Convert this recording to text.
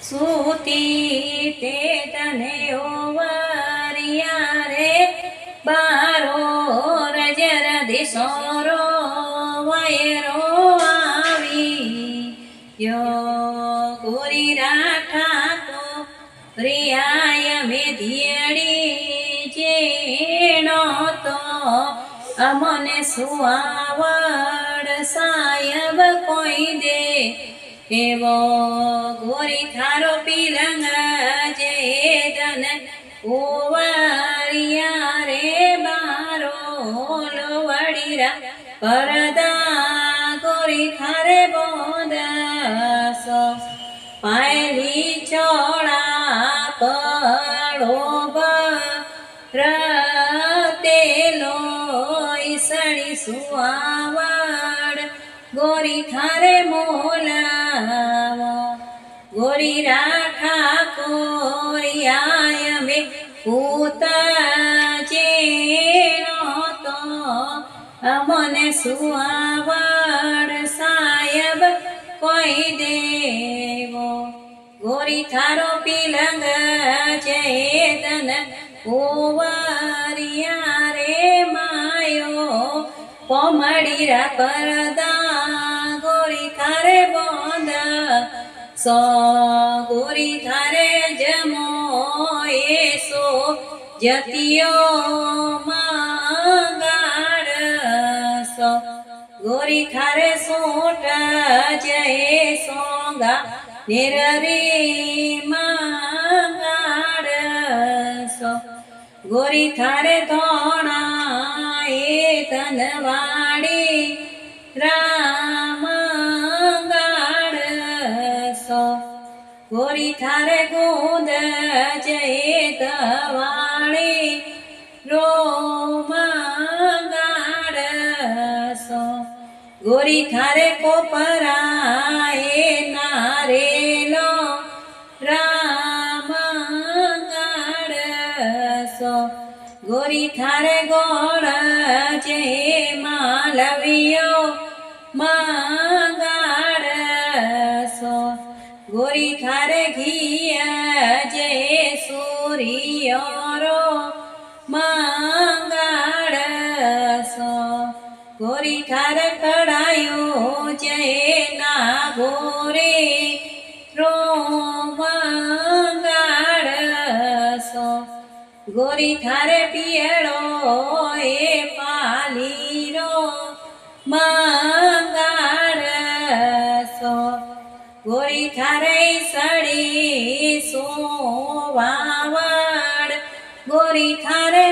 સૂતી તે તને ઓવરિયા રે બારો રજર દિશોરો વયરો આવી ગોરી રાઠા કો પ્રિયાય મે દિયડી જેનો તો અમને સુઆવડ સાયબ કોઈ દે એવો ગોરી થારો પીલંગ જે દન ઓવરિયા રે બારો લોવડીરા પરદા ગોરી થારે બોદસો પાયલી ચોળા પડો રતેલો ઈસળી સુઆવડ ગોરી થારે મોલાવો ગોરી રાઠા કોરિયાય મે પૂતા જેનો તો અમને સુઆવડ સાયબ કોઈ દેવો ગોરી થારો પીલંગ ચેતન ઓવરિયા રે માયો પોમડીરા પરદા ગોરી થારે બોંદ સો ગોરી થારે જમો એસો જતિયો મંગાડ સો ગોરી થારે સોટ જય સોંગા નિરરી મંગાડ સો ગોરી થારે ધોણા એ તનવાડી રામ ગાડસો ગોરી થારે ગોદ જય તવાળી રોમ ગાડસો ગોરી થારે કોપરા એ નારેલો રામ ગાડસો ગોરી થારે ગોળ જે માલવિયો મંગાડસો ગોરી થારે ઘીયા જે સૂરિયોરો મંગાડસો ગોરી થારે કડાયો જે નાગોરે રો મંગાડસો ગોરી થારે પિયળો એ પાલીરો મંગાડસો ગોરી થારે સડી સોવાવડ ગોરી થારે